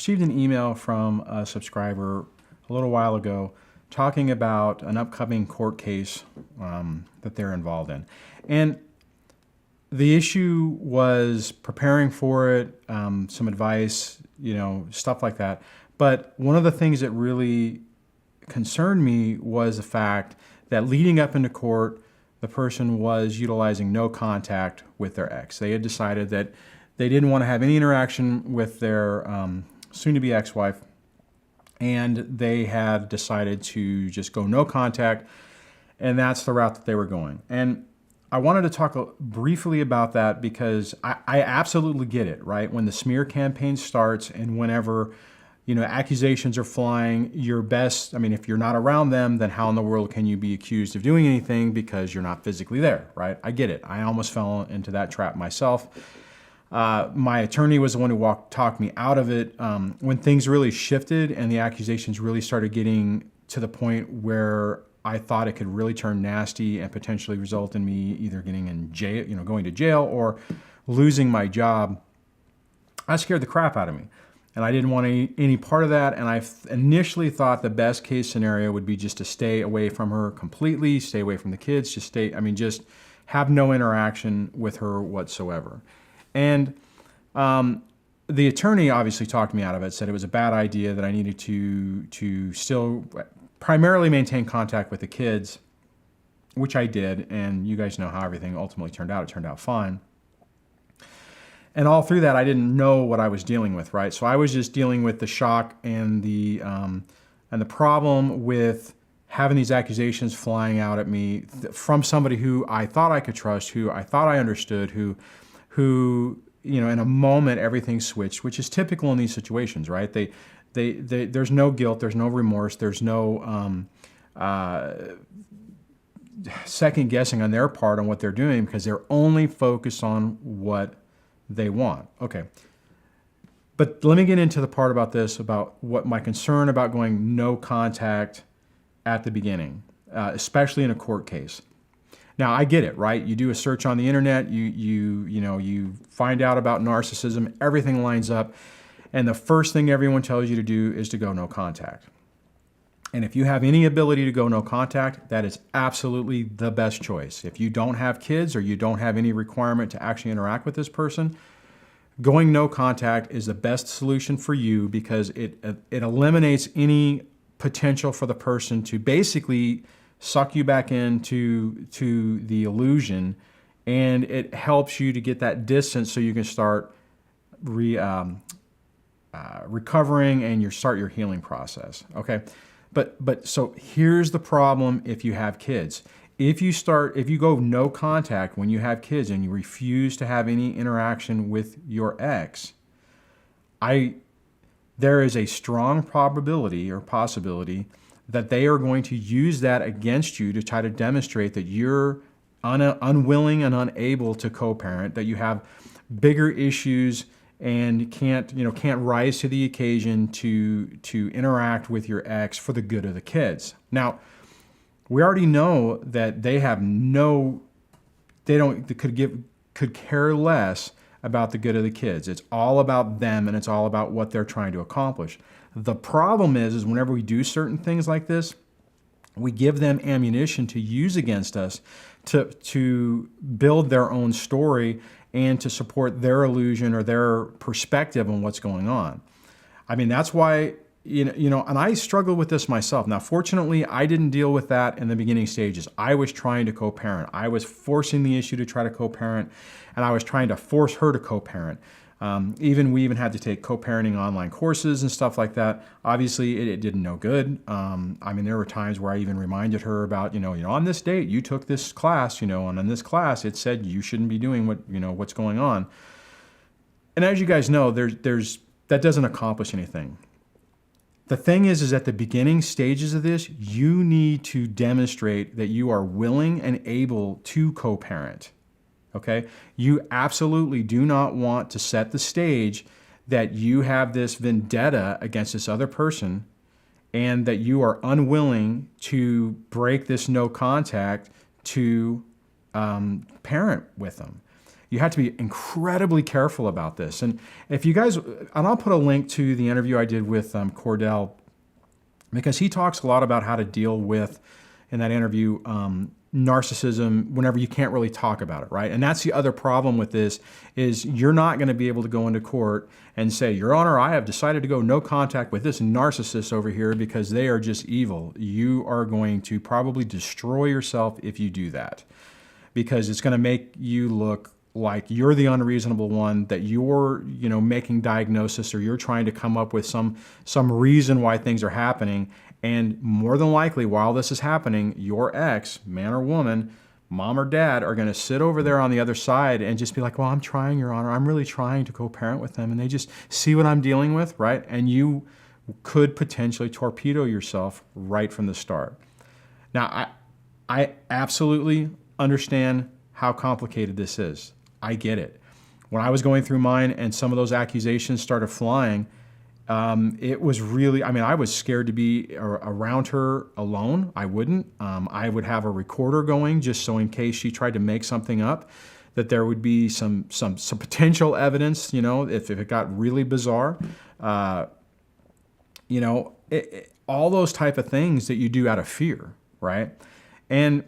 received an email from a subscriber a little while ago talking about an upcoming court case that they're involved in. And the issue was preparing for it, some advice, stuff like that. But one of the things that really concerned me was the fact that leading up into court, the person was utilizing no contact with their ex. They had decided that they didn't want to have any interaction with their soon-to-be ex-wife, and they had decided to just go no contact, and that's the route that they were going. And I wanted to talk briefly about that because I absolutely get it, right? When the smear campaign starts and whenever accusations are flying, your best, if you're not around them, then how in the world can you be accused of doing anything because you're not physically there, right? I get it. I almost fell into that trap myself. My attorney was the one who talked me out of it. When things really shifted and the accusations really started getting to the point where I thought it could really turn nasty and potentially result in me either getting in jail, going to jail or losing my job, that scared the crap out of me. And I didn't want any part of that. And I initially thought the best case scenario would be just to stay away from her completely, stay away from the kids, just have no interaction with her whatsoever. And the attorney obviously talked me out of it, said it was a bad idea, that I needed to still primarily maintain contact with the kids, which I did. And you guys know how everything ultimately turned out. It turned out fine. And all through that, I didn't know what I was dealing with, right? So I was just dealing with the shock and the problem with having these accusations flying out at me from somebody who I thought I could trust, who I thought I understood, who in a moment everything switched, which is typical in these situations, right? There's no guilt, there's no remorse, there's no second guessing on their part on what they're doing because they're only focused on what they want. Okay. But let me get into the part about this, about what my concern about going no contact at the beginning, especially in a court case. Now, I get it, right? You do a search on the internet, you find out about narcissism, everything lines up, and the first thing everyone tells you to do is to go no contact. And if you have any ability to go no contact, that is absolutely the best choice. If you don't have kids or you don't have any requirement to actually interact with this person, going no contact is the best solution for you because it eliminates any potential for the person to basically suck you back into the illusion, and it helps you to get that distance so you can start recovering and start your healing process. Okay. But so here's the problem if you have kids. If you go no contact when you have kids and you refuse to have any interaction with your ex, there is a strong probability or possibility that they are going to use that against you to try to demonstrate that you're unwilling and unable to co-parent, that you have bigger issues and can't rise to the occasion to interact with your ex for the good of the kids. Now, we already know that they could care less about the good of the kids. It's all about them and it's all about what they're trying to accomplish. The problem is whenever we do certain things like this, we give them ammunition to use against us to build their own story and to support their illusion or their perspective on what's going on. That's why, and I struggled with this myself. Now, fortunately, I didn't deal with that in the beginning stages. I was trying to co-parent. I was forcing the issue to try to co-parent, and I was trying to force her to co-parent. We even had to take co-parenting online courses and stuff like that. Obviously, it did no good. There were times where I even reminded her about, on this date, you took this class, and in this class, it said you shouldn't be doing what's going on. And as you guys know, that doesn't accomplish anything. The thing is at the beginning stages of this, you need to demonstrate that you are willing and able to co-parent. Okay? You absolutely do not want to set the stage that you have this vendetta against this other person and that you are unwilling to break this no contact to parent with them. You have to be incredibly careful about this. And if you guys, and I'll put a link to the interview I did with Cordell, because he talks a lot about how to deal with, in that interview, narcissism whenever you can't really talk about it, right? And that's the other problem with this, is you're not going to be able to go into court and say, Your Honor, I have decided to go no contact with this narcissist over here because they are just evil. You are going to probably destroy yourself if you do that, because it's going to make you look like you're the unreasonable one, that you're, making diagnosis, or you're trying to come up with some reason why things are happening. And more than likely, while this is happening, your ex, man or woman, mom or dad, are going to sit over there on the other side and just be like, well, I'm trying, Your Honor. I'm really trying to co-parent with them. And they just see what I'm dealing with, right? And you could potentially torpedo yourself right from the start. Now, I absolutely understand how complicated this is. I get it. When I was going through mine and some of those accusations started flying, it was really, I was scared to be around her alone. I wouldn't. I would have a recorder going just so in case she tried to make something up, that there would be some potential evidence, if it got really bizarre. All those type of things that you do out of fear, right? And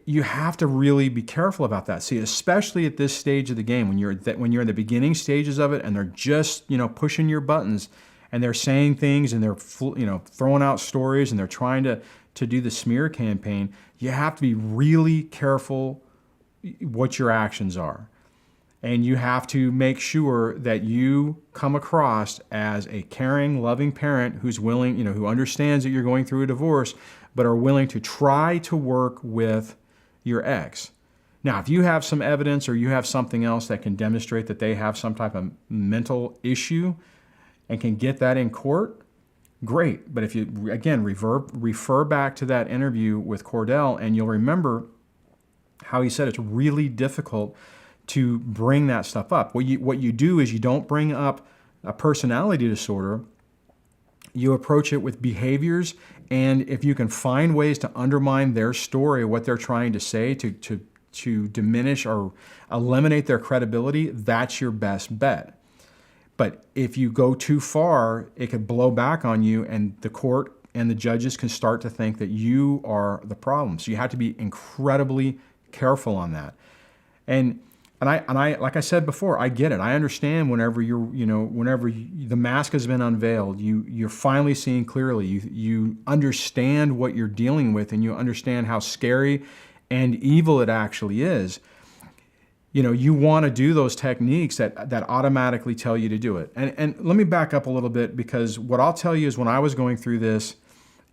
you have to really be careful about that. See, especially at this stage of the game, when you're in the beginning stages of it, and they're just pushing your buttons, and they're saying things, and they're throwing out stories, and they're trying to do the smear campaign. You have to be really careful what your actions are, and you have to make sure that you come across as a caring, loving parent who's willing, who understands that you're going through a divorce, but are willing to try to work with your ex. Now, if you have some evidence or you have something else that can demonstrate that they have some type of mental issue and can get that in court, great. But if you, again, refer back to that interview with Cordell, and you'll remember how he said it's really difficult to bring that stuff up. What you do is you don't bring up a personality disorder. You approach it with behaviors, and if you can find ways to undermine their story, what they're trying to say, to diminish or eliminate their credibility, that's your best bet. But if you go too far, it could blow back on you, and the court and the judges can start to think that you are the problem. So you have to be incredibly careful on that. And I, like I said before, I get it. I understand whenever the mask has been unveiled, you're finally seeing clearly. You understand what you're dealing with, and you understand how scary and evil it actually is. You want to do those techniques that automatically tell you to do it. And let me back up a little bit, because what I'll tell you is, when I was going through this,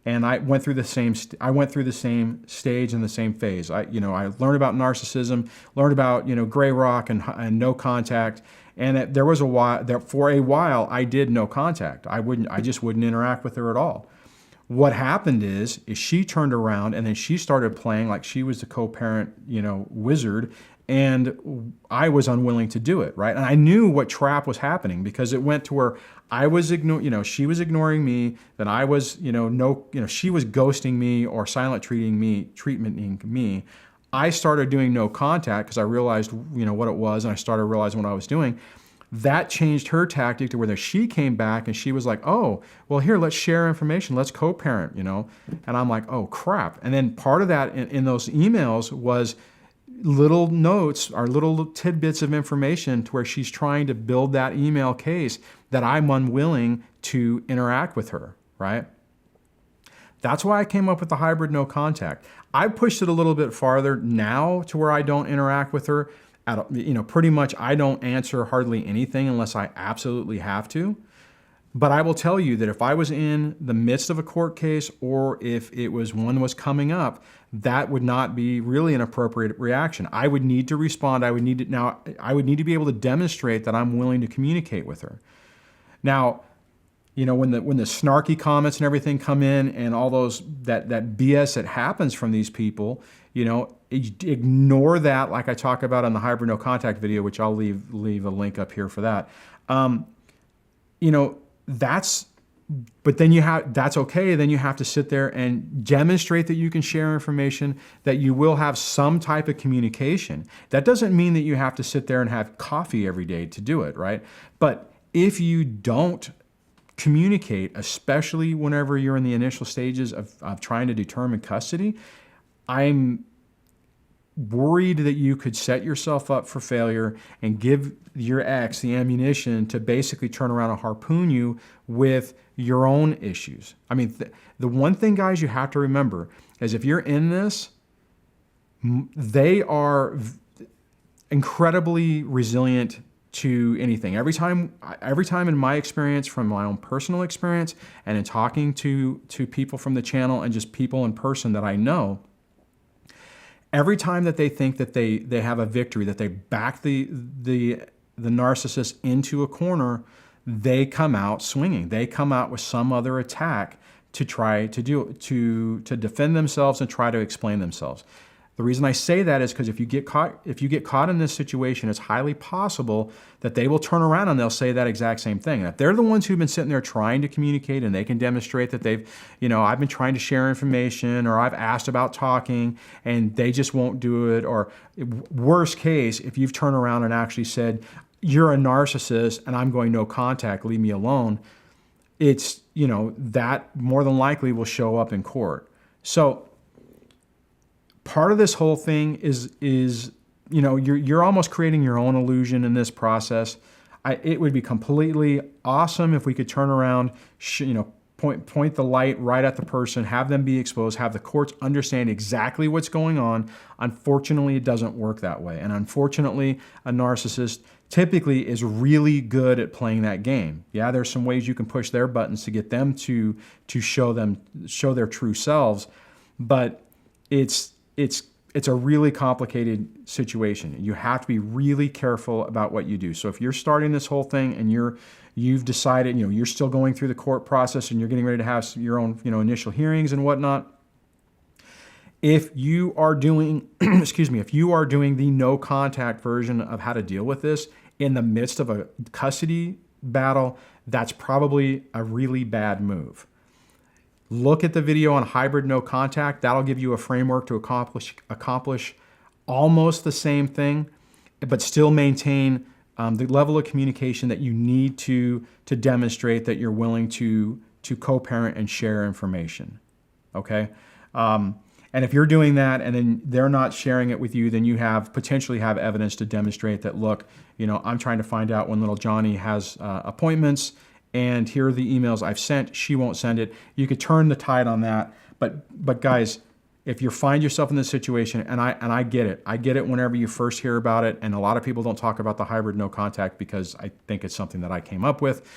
and I went through the same stage and the same phase. I learned about narcissism, learned about gray rock and no contact, and there was a while. For a while, I did no contact. I just wouldn't interact with her at all. What happened is she turned around, and then she started playing like she was the co-parent, wizard, and I was unwilling to do it, right? And I knew what trap was happening, because it went to where I was she was ignoring me, then I was, she was ghosting me or silent treatmenting me. I started doing no contact because I realized, what it was, and I started realizing what I was doing. That changed her tactic to where she came back and she was like, oh, well, here, let's share information. Let's co-parent, And I'm like, oh, crap. And then part of that in those emails was little notes or little tidbits of information to where she's trying to build that email case that I'm unwilling to interact with her, right? That's why I came up with the hybrid no contact. I pushed it a little bit farther now to where I don't interact with her. Pretty much I don't answer hardly anything unless I absolutely have to. But I will tell you that if I was in the midst of a court case, or if it was one was coming up, that would not be really an appropriate reaction. I would need to respond. I would need to be able to demonstrate that I'm willing to communicate with her. Now, when the snarky comments and everything come in, and all that BS that happens from these people, ignore that, like I talk about on the hybrid no contact video, which I'll leave a link up here for that. That's But then that's okay. Then you have to sit there and demonstrate that you can share information, that you will have some type of communication. That doesn't mean that you have to sit there and have coffee every day to do it, right? But if you don't communicate, especially whenever you're in the initial stages of trying to determine custody, I'm worried that you could set yourself up for failure and give your ex the ammunition to basically turn around and harpoon you with your own issues. I mean, the one thing, guys, you have to remember is if you're in this, they are incredibly resilient to anything. Every time in my experience, from my own personal experience and in talking to people from the channel and just people in person that I know, every time that they think that they have a victory, that they back the narcissist into a corner, they come out swinging. They come out with some other attack to try to defend themselves and try to explain themselves. The reason I say that is because if you get caught in this situation, it's highly possible that they will turn around and they'll say that exact same thing. And if they're the ones who've been sitting there trying to communicate and they can demonstrate that I've been trying to share information, or I've asked about talking and they just won't do it, or worst case, if you've turned around and actually said, you're a narcissist and I'm going no contact, leave me alone, it's, that more than likely will show up in court. So part of this whole thing is you're almost creating your own illusion in this process. It would be completely awesome if we could turn around, point the light right at the person, have them be exposed, have the courts understand exactly what's going on. Unfortunately, it doesn't work that way. And unfortunately, a narcissist typically is really good at playing that game. Yeah, there's some ways you can push their buttons to get them to show their true selves, but it's a really complicated situation. You have to be really careful about what you do. So if you're starting this whole thing and you've decided, you're still going through the court process and you're getting ready to have your own, initial hearings and whatnot, if you are doing, if you are doing the no contact version of how to deal with this in the midst of a custody battle, that's probably a really bad move. Look at the video on hybrid no contact. That'll give you a framework to accomplish almost the same thing, but still maintain the level of communication that you need to demonstrate that you're willing to co-parent and share information. Okay? And if you're doing that and then they're not sharing it with you, then you potentially have evidence to demonstrate that, look, I'm trying to find out when little Johnny has appointments, and here are the emails I've sent. She won't send it. You could turn the tide on that. But guys, if you find yourself in this situation, and I get it whenever you first hear about it, and a lot of people don't talk about the hybrid no contact because I think it's something that I came up with,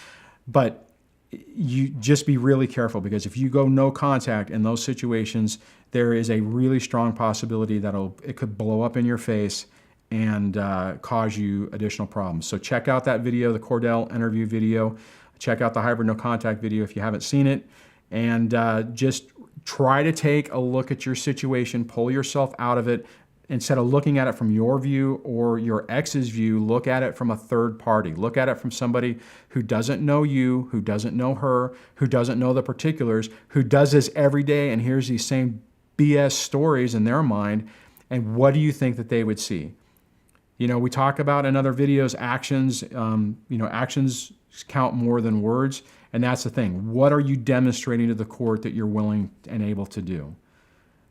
but you just be really careful, because if you go no contact in those situations, there is a really strong possibility that it could blow up in your face and cause you additional problems. So check out that video, the Cordell interview video. Check out the hybrid no contact video if you haven't seen it, and just try to take a look at your situation, pull yourself out of it. Instead of looking at it from your view or your ex's view, look at it from a third party. Look at it from somebody who doesn't know you, who doesn't know her, who doesn't know the particulars, who does this every day and hears these same BS stories in their mind, and what do you think that they would see? We talk about in other videos, actions, actions count more than words, and that's the thing. What are you demonstrating to the court that you're willing and able to do?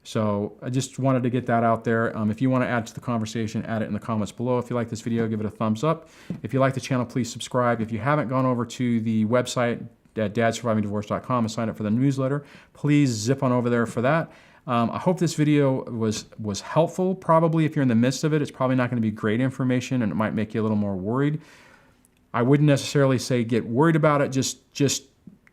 So I just wanted to get that out there. If you want to add to the conversation, add it in the comments below. If you like this video, give it a thumbs up. If you like the channel, please subscribe. If you haven't gone over to the website at dadsurvivingdivorce.com and sign up for the newsletter, please zip on over there for that. I hope this video was helpful. Probably if you're in the midst of it, it's probably not going to be great information, and it might make you a little more worried. I wouldn't necessarily say get worried about it. Just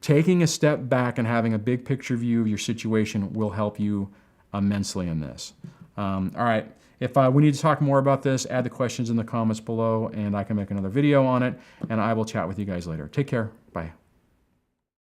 taking a step back and having a big picture view of your situation will help you immensely in this. All right. If we need to talk more about this, add the questions in the comments below, and I can make another video on it, and I will chat with you guys later. Take care. Bye.